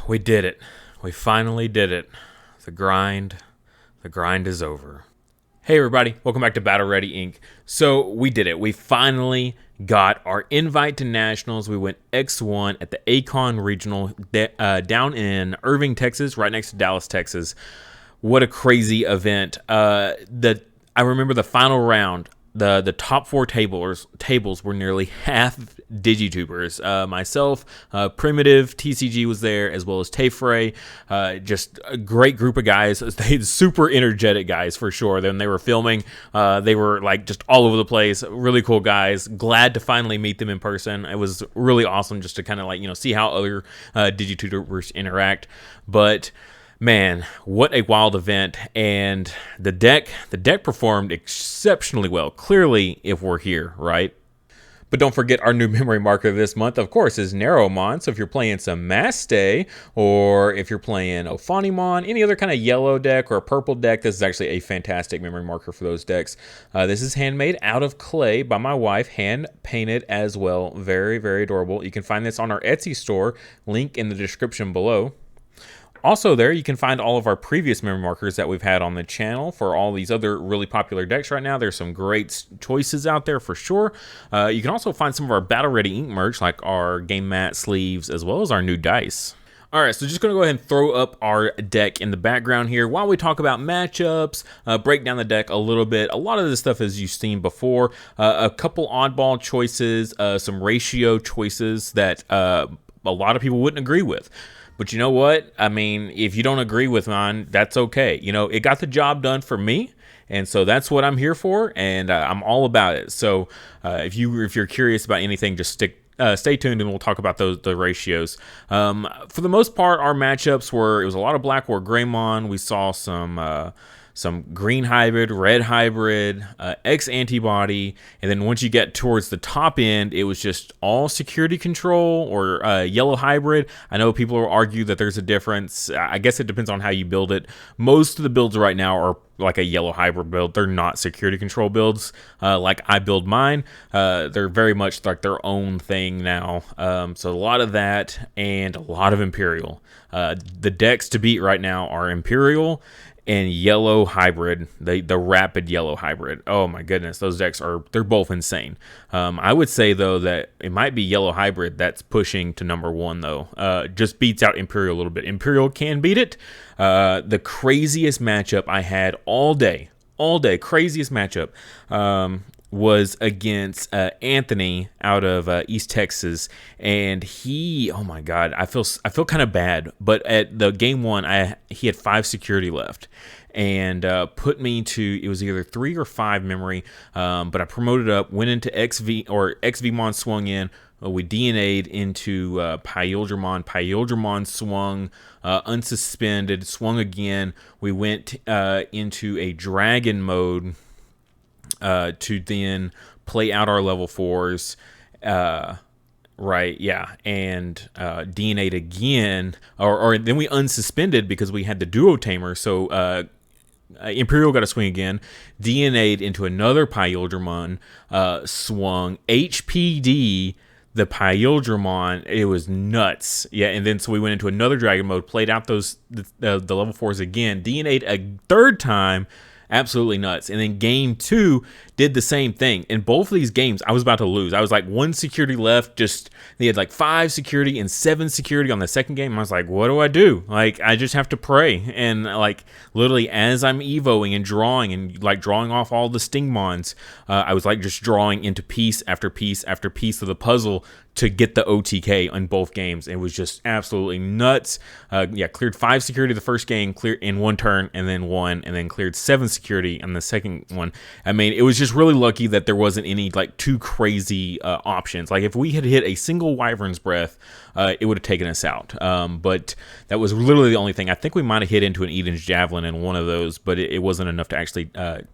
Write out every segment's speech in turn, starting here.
We did it. We finally did it. The grind is over. Hey everybody, welcome back to Battle Ready Inc. So we did it. We finally got our invite to Nationals. We went X-1 at the Akon Regional down in Irving, Texas, right next to Dallas, Texas. What a crazy event. I remember the final round. The top four tables were nearly half Digitubers. Myself, Primitive, TCG was there, as well as Tayfrey. Just a great group of guys. They super energetic guys for sure. Then they were filming. They were like just all over the place. Really cool guys. Glad to finally meet them in person. It was really awesome just to kind of see how other Digitubers interact. But man, what a wild event, and the deck performed exceptionally well. Clearly, if we're here, right? But don't forget our new memory marker this month, of course, is Narrowmon. So if you're playing some Maste, or if you're playing Ophanimon, any other kind of yellow deck or a purple deck, this is actually a fantastic memory marker for those decks. This is handmade out of clay by my wife, hand painted as well. Very, very adorable. You can find this on our Etsy store, link in the description below. Also there, you can find all of our previous memory markers that we've had on the channel for all these other really popular decks right now. There's some great choices out there for sure. You can also find some of our Battle Ready Inc. merch, like our game mat sleeves, as well as our new dice. All right, so just going to go ahead and throw up our deck in the background here while we talk about matchups, break down the deck a little bit. A lot of this stuff as you've seen before. A couple oddball choices, some ratio choices that a lot of people wouldn't agree with. But you know what? I mean, if you don't agree with mine, that's okay. You know, it got the job done for me, and so that's what I'm here for, and I'm all about it. So if you're curious about anything, just stay tuned, and we'll talk about the ratios. For the most part, our matchups it was a lot of Black War Greymon. We saw some green hybrid, red hybrid, X antibody, and then once you get towards the top end, it was just all security control or yellow hybrid. I know people will argue that there's a difference. I guess it depends on how you build it. Most of the builds right now are like a yellow hybrid build. They're not security control builds like I build mine. They're very much like their own thing now. So a lot of that and a lot of Imperial. The decks to beat right now are Imperial and yellow hybrid, the rapid yellow hybrid. Oh my goodness, those decks they're both insane. I would say though that it might be yellow hybrid that's pushing to number one though. Just beats out Imperial a little bit. Imperial can beat it. The craziest matchup I had all day, craziest matchup, was against Anthony out of East Texas, and oh my God, I feel kind of bad, but at the game one, he had 5 security left, and put me to, it was either 3 or 5 memory, but I promoted up, went into XVmon swung in. We DNA'd into Pyldramon. Pyldramon swung, unsuspended, swung again. We went into a dragon mode to then play out our level 4s, right, yeah, and DNA'd again, or then we unsuspended because we had the duo tamer, so Imperial got a swing again, DNA'd into another Pyldramon, swung, HPD the Pyldramon, it was nuts. Yeah, and then so we went into another dragon mode, played out the level 4s again, DNA'd a third time, absolutely nuts. And then game 2 did the same thing. In both of these games, I was about to lose. I was like 1 security left. They had like 5 security and 7 security on the second game. I was like, what do I do? Like, I just have to pray. And like literally as I'm evoing and drawing off all the Stingmons, I was like just drawing into piece after piece after piece of the puzzle to get the OTK in both games. It was just absolutely nuts. Cleared 5 security the first game, cleared in 1 turn, and then won, and then cleared 7 security on the second one. I mean, it was just really lucky that there wasn't any like too crazy options. Like if we had hit a single Wyvern's Breath, it would have taken us out. But that was literally the only thing. I think we might have hit into an Eden's Javelin in one of those, but it wasn't enough to actually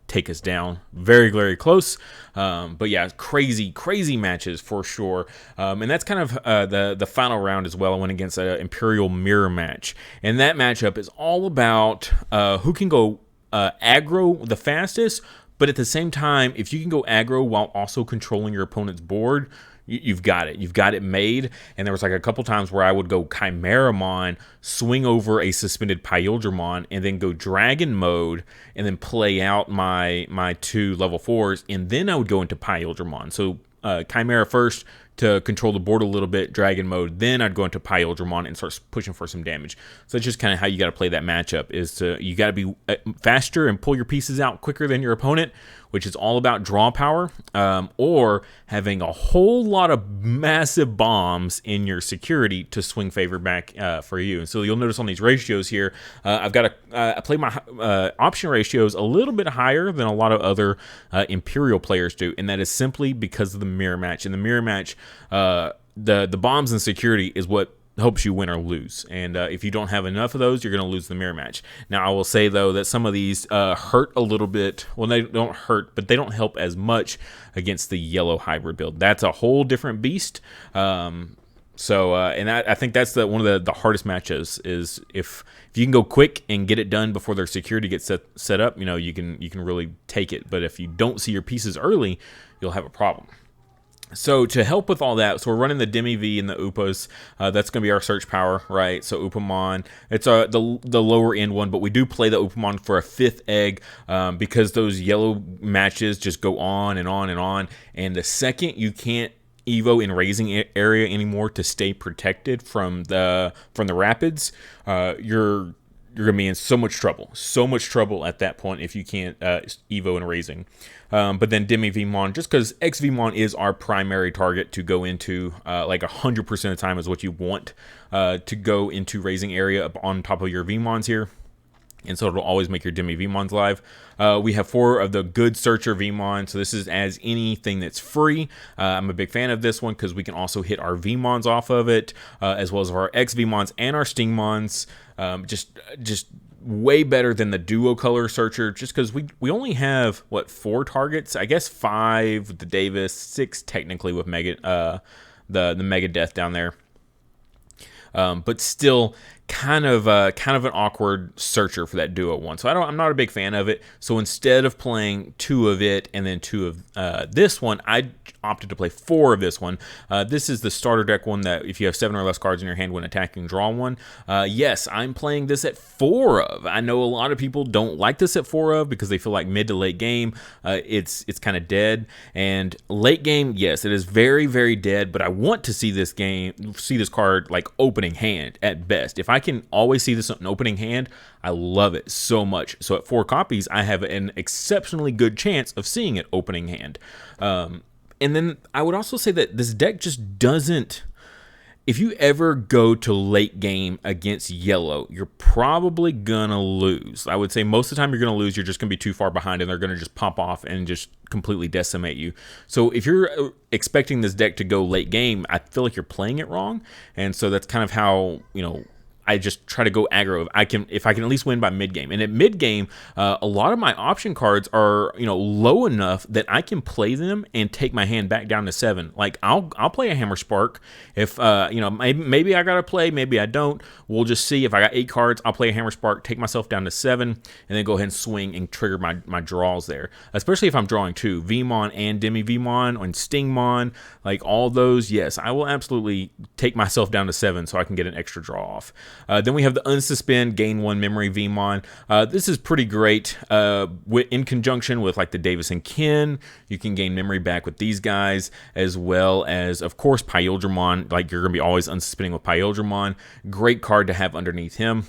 take us down. Very, very close. But yeah, crazy matches for sure. And that's kind of the final round as well. I went against an Imperial Mirror match. And that matchup is all about who can go aggro the fastest, but at the same time, if you can go aggro while also controlling your opponent's board, you've got it. You've got it made. And there was like a couple times where I would go Chimeramon, swing over a suspended Pyldramon, and then go Dragon mode, and then play out my 2 level 4s, and then I would go into Pyldramon. So Chimera first to control the board a little bit, Dragon mode, then I'd go into Pyldramon and start pushing for some damage. So that's just kind of how you got to play that matchup, is you got to be faster and pull your pieces out quicker than your opponent, which is all about draw power, or having a whole lot of massive bombs in your security to swing favor back for you. And so you'll notice on these ratios here, I've got I play my option ratios a little bit higher than a lot of other Imperial players do, and that is simply because of the mirror match. In the mirror match, the bombs and security is what helps you win or lose, and if you don't have enough of those, you're going to lose the mirror match. Now, I will say though that some of these hurt a little bit. Well, they don't hurt, but they don't help as much against the yellow hybrid build. That's a whole different beast. And I think that's one of the hardest matches, is if you can go quick and get it done before their security gets set up, you can really take it. But if you don't see your pieces early, you'll have a problem. So to help with all that, so we're running the Demi V and the Upas. That's going to be our search power, right? So Upamon, it's the lower end one, but we do play the Upamon for a 5th egg because those yellow matches just go on and on and on. And the second you can't Evo in raising area anymore to stay protected from the rapids, you're going to be in so much trouble at that point if you can't Evo in raising. But then Demi Vmon, just because X Vmon is our primary target to go into, like 100% of the time is what you want to go into raising area up on top of your Vmons here. And so it'll always make your Demi Vmons live. We have 4 of the good Searcher Vmon, so this is as anything that's free. I'm a big fan of this one because we can also hit our Vmons off of it, as well as our X Vmons and our Stingmons. Just way better than the Duo Color Searcher, just because we only have, 4 targets? I guess 5 with the Davis, 6 technically with Mega, the Mega Death down there. But still kind of an awkward searcher for that duo one. So I'm not a big fan of it. So instead of playing 2 of it and then 2 of this one, I opted to play 4 of this one. This is the starter deck one that if you have 7 or less cards in your hand when attacking, draw 1. Yes, I'm playing this at 4 of. I know a lot of people don't like this at 4 of because they feel like mid to late game it's kind of dead. And late game, yes, it is very, very dead, but I want to see this card like opening hand at best. If I can always see this in opening hand, I love it so much. So at 4 copies, I have an exceptionally good chance of seeing it opening hand. And then I would also say that this deck just doesn't... If you ever go to late game against yellow, you're probably going to lose. I would say most of the time you're going to lose. You're just going to be too far behind, and they're going to just pop off and just completely decimate you. So if you're expecting this deck to go late game, I feel like you're playing it wrong. And so that's kind of how, I just try to go aggro. If I can at least win by mid game. And at mid game, a lot of my option cards are low enough that I can play them and take my hand back down to 7. Like I'll play a Hammer Spark if maybe I gotta play, maybe I don't. We'll just see. If I got 8 cards, I'll play a Hammer Spark, take myself down to 7, and then go ahead and swing and trigger my draws there. Especially if I'm drawing 2 Vmon and Demi Vmon and Stingmon, like all those. Yes, I will absolutely take myself down to 7 so I can get an extra draw off. Then we have the Unsuspend, gain 1 memory Vmon. This is pretty great in conjunction with like the Davis and Kin. You can gain memory back with these guys, as well as, of course, Pyldramon. Like you're going to be always unsuspending with Pyldramon. Great card to have underneath him.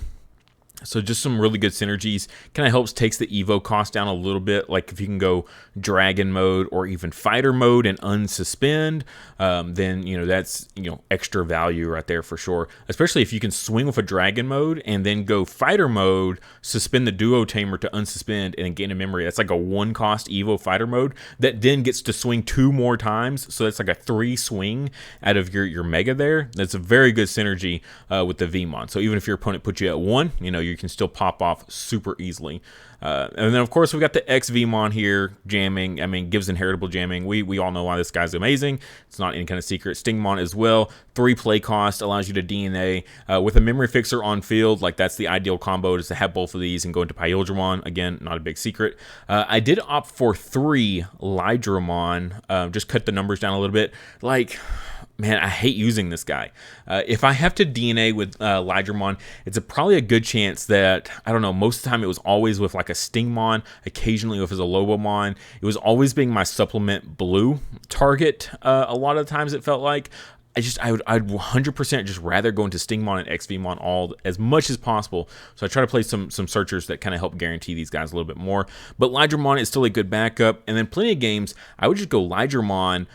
So just some really good synergies. Kind of helps takes the Evo cost down a little bit. Like if you can go Dragon mode or even Fighter mode and unsuspend, then that's extra value right there for sure. Especially if you can swing with a Dragon mode and then go Fighter mode, suspend the Duo Tamer to unsuspend and then gain a memory. That's like a 1 cost Evo Fighter mode that then gets to swing 2 more times. So that's like a 3 swing out of your Mega there. That's a very good synergy with the Vmon. So even if your opponent puts you at 1, you're you can still pop off super easily. And then, of course, we got the X-Vmon here jamming. I mean, gives inheritable jamming. We all know why this guy's amazing. It's not any kind of secret. Stingmon as well. 3 play cost, allows you to DNA. With a Memory Fixer on field, like that's the ideal combo, is to have both of these and go into Pyldramon. Again, not a big secret. I did opt for 3 Lydramon. Just cut the numbers down a little bit. Like, man, I hate using this guy. If I have to DNA with Lydramon, it's probably a good chance that, I don't know, most of the time it was always with like a Stingmon, occasionally if it was a Lobomon. It was always being my supplement blue target a lot of the times, it felt like. I'd 100% just rather go into Stingmon and X-Vmon all as much as possible. So I try to play some searchers that kind of help guarantee these guys a little bit more. But Lydramon is still a good backup. And then plenty of games, I would just go Lydramon,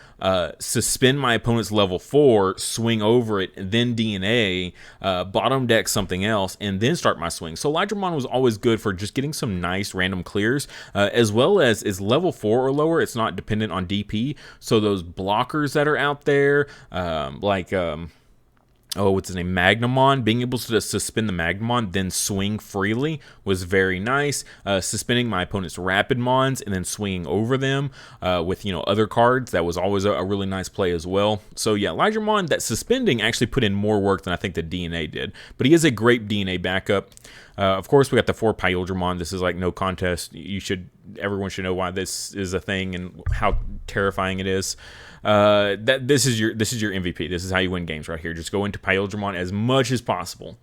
suspend my opponent's level 4, swing over it, and then DNA, bottom deck something else, and then start my swing. So Lydramon was always good for just getting some nice random clears, as well as is level 4 or lower. It's not dependent on DP. So those blockers that are out there, what's his name, Magnamon, being able to suspend the Magnamon, then swing freely was very nice. Suspending my opponent's Rapidmons and then swinging over them with, other cards, that was always a really nice play as well. So yeah, Lydramon, that suspending actually put in more work than I think the DNA did, but he is a great DNA backup. Of course, we got the 4 Pyldramon. This is like no contest. Everyone should know why this is a thing and how terrifying it is. This is your MVP. This is how you win games right here. Just go into Pyldramon as much as possible.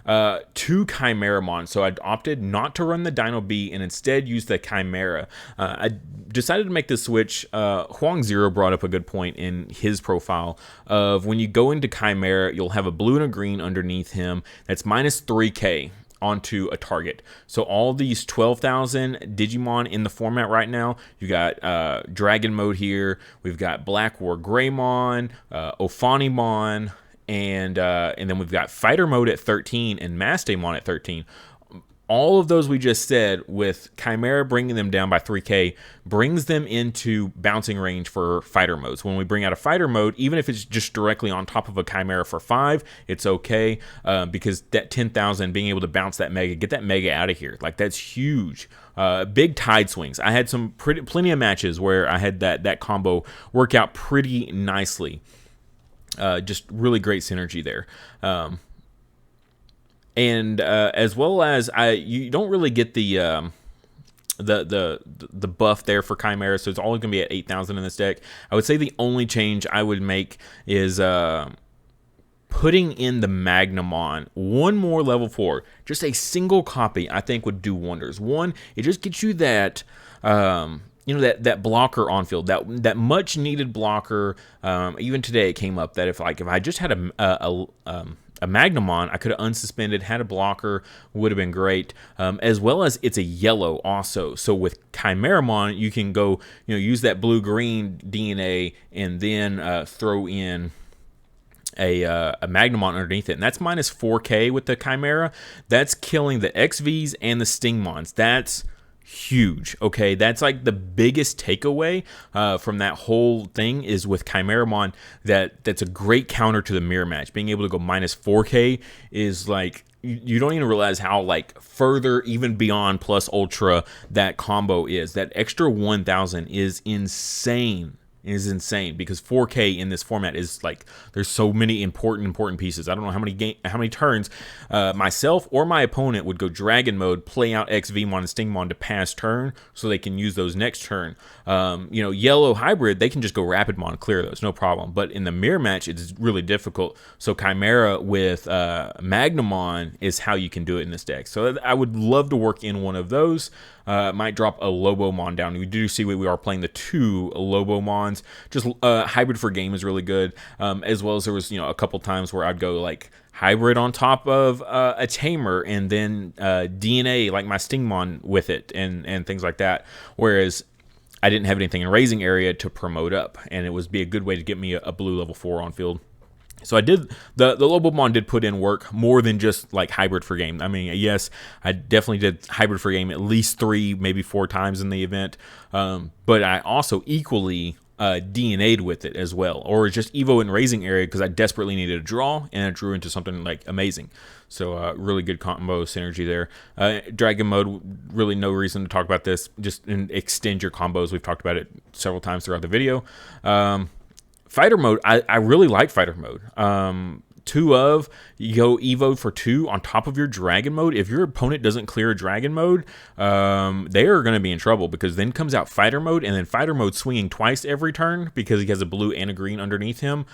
2 Chimeramon. So I opted not to run the Dino B and instead use the Chimera. I decided to make this switch. Huang Zero brought up a good point in his profile of when you go into Chimera, you'll have a blue and a green underneath him. That's minus 3k onto a target. So all these 12,000 Digimon in the format right now, you got Dragon Mode here, we've got Black War Greymon, Ophanimon, and then we've got Fighter Mode at 13 and Mastamon at 13. All of those we just said, with Chimera bringing them down by 3k, brings them into bouncing range for fighter modes. When we bring out a fighter mode, even if it's just directly on top of a Chimera for 5, it's okay, because that 10,000, being able to bounce that Mega, get that Mega out of here, like that's huge. Big tide swings. I had plenty of matches where I had that combo work out pretty nicely. Just really great synergy there. And as well as you don't really get the buff there for Chimera, so it's always going to be at 8,000 in this deck. I would say the only change I would make is putting in the Magnamon, 1 more level 4. Just a single copy, I think, would do wonders. 1, it just gets you that that blocker on field, that much needed blocker. Even today it came up that if I just had a Magnamon, I could have unsuspended, had a blocker, would have been great. As well as it's a yellow also. So with Chimeramon, you can go, use that blue-green DNA and then throw in a Magnamon underneath it. And that's minus 4k with the Chimera. That's killing the XVs and the Stingmons. That's huge. Okay, that's like the biggest takeaway from that whole thing is with Chimeramon, that's a great counter to the mirror match. Being able to go minus 4k is like, you don't even realize how like further even beyond plus ultra that combo is. That extra 1,000 is insane. Is insane, because 4k in this format is like, there's so many important pieces. I don't know how many turns myself or my opponent would go Dragon Mode, play out X-Vmon and Stingmon to pass turn so they can use those next turn. Yellow hybrid, they can just go Rapidmon, clear those, no problem. But in the mirror match, it's really difficult. So Chimera with Magnamon is how you can do it in this deck. So I would love to work in one of those. Might drop a Lobomon down. We do see we are playing the 2 Lobomons. Just hybrid for game is really good. As well as there was a couple times where I'd go like hybrid on top of a Tamer and then DNA like my Stingmon with it and things like that. Whereas I didn't have anything in raising area to promote up, and it would be a good way to get me a blue level 4 on field. So I did, the Lobomon did put in work more than just like hybrid for game. I mean, yes, I definitely did hybrid for game at least 3, maybe 4 times in the event. But I also equally DNA'd with it as well, or just Evo in raising area because I desperately needed a draw and it drew into something like amazing. So really good combo synergy there. Dragon mode, really no reason to talk about this. Just extend your combos. We've talked about it several times throughout the video. Fighter mode, I really like fighter mode. You go Evo for 2 on top of your dragon mode. If your opponent doesn't clear a dragon mode, they are going to be in trouble, because then comes out fighter mode, and then fighter mode swinging twice every turn because he has a blue and a green underneath him.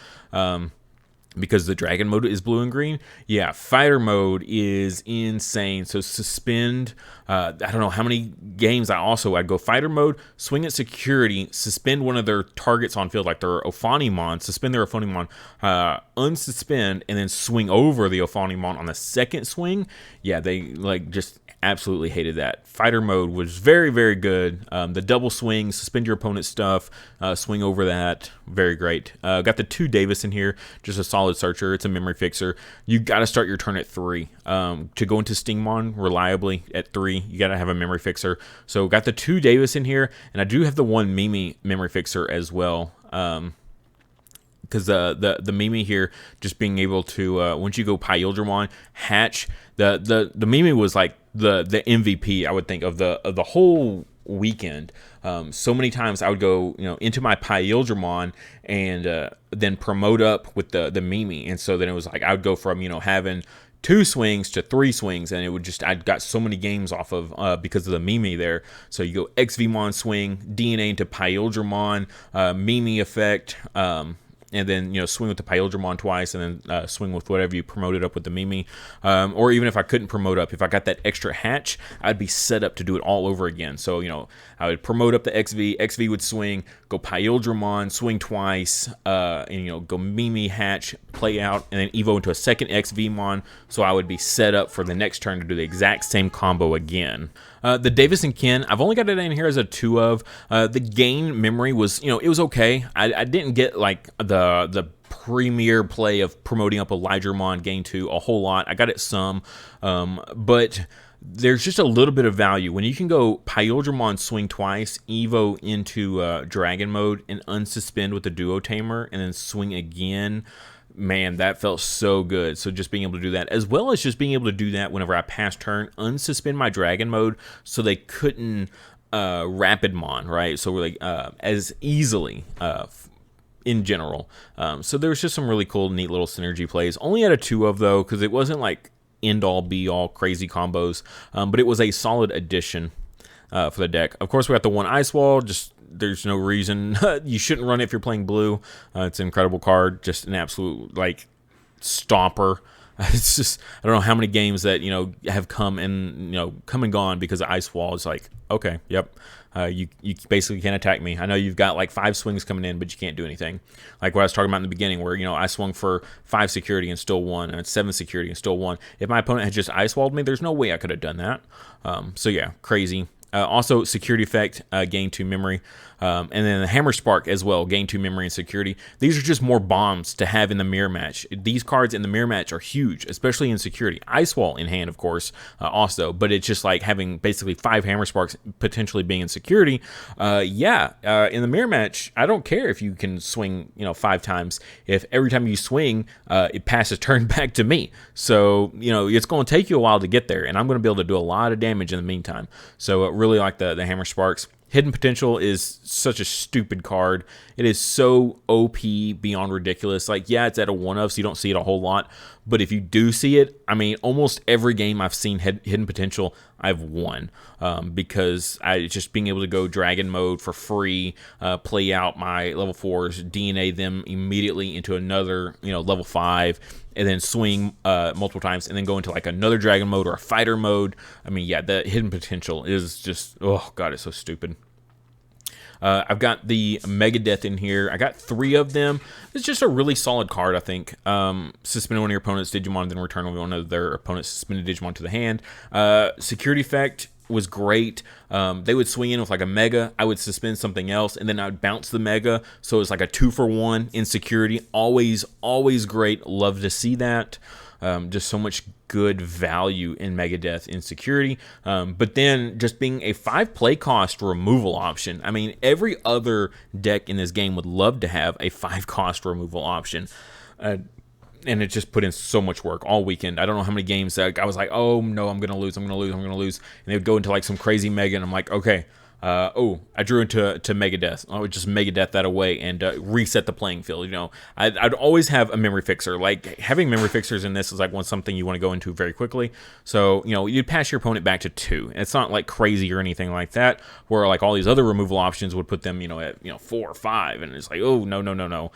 Because the dragon mode is blue and green. Yeah, fighter mode is insane. So suspend, I don't know how many games I'd go fighter mode, swing at security, suspend one of their targets on field, like their Ophanimon, suspend their Ophanimon, unsuspend, and then swing over the Ophanimon on the second swing. Yeah, they like just absolutely hated that. Fighter mode was very, very good. The double swing, suspend your opponent's stuff, swing over that, very great. Got the 2 Davis in here, just a solid searcher. It's a memory fixer. You got to start your turn at 3. To go into Stingmon reliably at 3, you got to have a memory fixer. So got the 2 Davis in here, and I do have the 1 Mimi memory fixer as well. Because the Mimi here, just being able to once you go Pyldramon, hatch, the Mimi was like the MVP, I would think, of the whole weekend. So many times I would go into my Pyldramon and then promote up with the Mimi, and so then it was like I would go from having 2 swings to 3 swings, and it would just, I'd got so many games off of because of the Mimi there. So you go XVmon swing, DNA into Pyldramon, Mimi effect, and then swing with the Pyldramon twice, and then swing with whatever you promoted up with the Mimi. Or even if I couldn't promote up, if I got that extra hatch, I'd be set up to do it all over again. So I would promote up the XV would swing, go Pyldramon, swing twice, and go Mimi, hatch, play out, and then Evo into a second XVmon. So I would be set up for the next turn to do the exact same combo again. The Davis and Ken, I've only got it in here as a 2 of. The gain memory was, it was okay. I didn't get like the premier play of promoting up Elijahmon gain 2 a whole lot. I got it some, but there's just a little bit of value when you can go Pyldramon swing twice, Evo into dragon mode, and unsuspend with the Duo Tamer, and then swing again. Man, that felt so good. So just being able to do that, as well as just being able to do that whenever I pass turn, unsuspend my dragon mode so they couldn't Rapidmon, right? So we're like as easily in general. So there was just some really cool, neat little synergy plays. Only had a 2 of, though, because it wasn't like end-all, be-all crazy combos, but it was a solid addition for the deck. Of course, we got the 1 Ice Wall, just there's no reason you shouldn't run it if you're playing blue. It's an incredible card, just an absolute like stomper. It's just, I don't know how many games that have come and gone because of Ice Wall. It's like, okay, yep, you basically can't attack me. I know you've got like 5 swings coming in, but you can't do anything. Like what I was talking about in the beginning, where I swung for 5 security and still won, and it's 7 security and still won. If my opponent had just Ice Walled me, there's no way I could have done that. So yeah, crazy. Also, security effect, gain 2 memory. And then the Hammer Spark as well, gain 2 memory and security. These are just more bombs to have in the mirror match. These cards in the mirror match are huge, especially in security. Ice Wall in hand, of course, also. But it's just like having basically 5 Hammer Sparks potentially being in security. In the mirror match, I don't care if you can swing 5 times. If every time you swing, it passes turn back to me. So, it's going to take you a while to get there. And I'm going to be able to do a lot of damage in the meantime. So, really like the Hammer Sparks. Hidden Potential is such a stupid card. It is so OP beyond ridiculous. Like, yeah, it's at a 1-of, so you don't see it a whole lot. But if you do see it, I mean, almost every game I've seen Hidden Potential, I've won. Because just being able to go Dragon Mode for free, play out my level 4s, DNA them immediately into another, level 5, and then swing multiple times, and then go into like another Dragon Mode or a Fighter Mode. I mean, yeah, the Hidden Potential is just, oh god, it's so stupid. I've got the Megadeth in here. I got 3 of them. It's just a really solid card, I think. Suspend one of your opponent's Digimon, then return one of their opponent's suspended Digimon to the hand. Security effect was great. They would swing in with like a Mega. I would suspend something else, and then I would bounce the Mega. So it's like a 2-for-1 in security. Always great. Love to see that. Just so much good value in Megadeth in security. But then just being a 5 play cost removal option. I mean, every other deck in this game would love to have a 5 cost removal option. And it just put in so much work all weekend. I don't know how many games that I was like, oh no, I'm gonna lose. And they would go into like some crazy mega, and I'm like, okay, I drew into Megadeth. I would just Megadeth that away and reset the playing field. You know, I'd always have a memory fixer. Like having memory fixers in this is like something you want to go into very quickly. So you know, you'd pass your opponent back to 2. And it's not like crazy or anything like that, where like all these other removal options would put them, at 4 or 5, and it's like, oh no.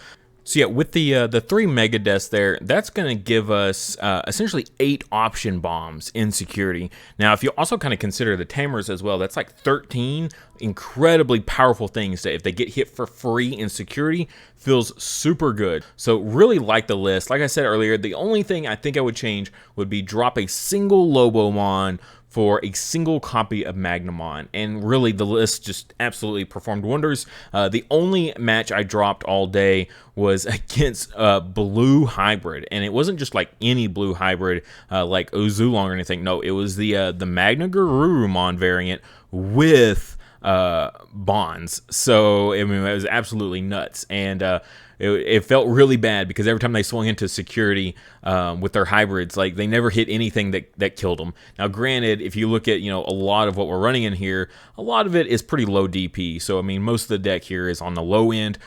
So yeah, with the 3 Megadeths there, that's going to give us essentially 8 option bombs in security. Now, if you also kind of consider the Tamers as well, that's like 13 incredibly powerful things that if they get hit for free in security, feels super good. So really like the list. Like I said earlier, the only thing I think I would change would be drop a single Lobomon for a single copy of Magnamon, and really the list just absolutely performed wonders. The only match I dropped all day was against Blue Hybrid, and it wasn't just like any Blue Hybrid like Ozulong or anything. No, it was the Magna-Garurumon variant with bonds. So I mean, it was absolutely nuts, and it felt really bad because every time they swung into security with their hybrids, like they never hit anything that killed them. Now, granted, if you look at a lot of what we're running in here, a lot of it is pretty low DP. So I mean, most of the deck here is on the low end,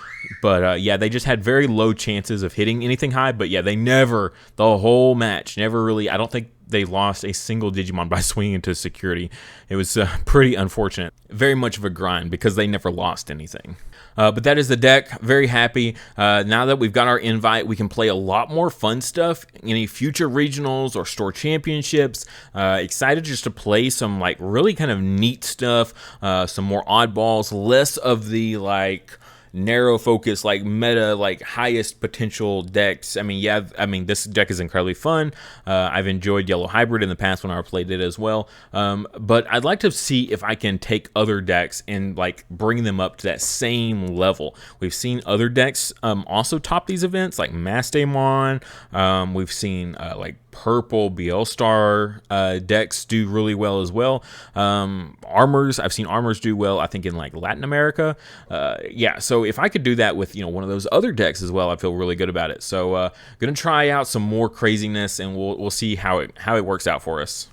but yeah, they just had very low chances of hitting anything high. But yeah, they never, the whole match, never really. I don't think they lost a single Digimon by swinging into security. It was pretty unfortunate. Very much of a grind because they never lost anything. But that is the deck. Very happy. Now that we've got our invite, we can play a lot more fun stuff. Any future regionals or store championships. Excited just to play some like really kind of neat stuff. Some more oddballs. Less of the like narrow focus, like meta, like highest potential decks. I mean, this deck is incredibly fun. I've enjoyed Yellow Hybrid in the past when I played it as well. But I'd like to see if I can take other decks and like bring them up to that same level. We've seen other decks also top these events, like Mastemon. We've seen like purple Bielstar decks do really well as well. Armors, I've seen Armors do well, I think in like Latin America. Yeah, so if I could do that with one of those other decks as well, I feel really good about it. So gonna try out some more craziness, and we'll see how it works out for us.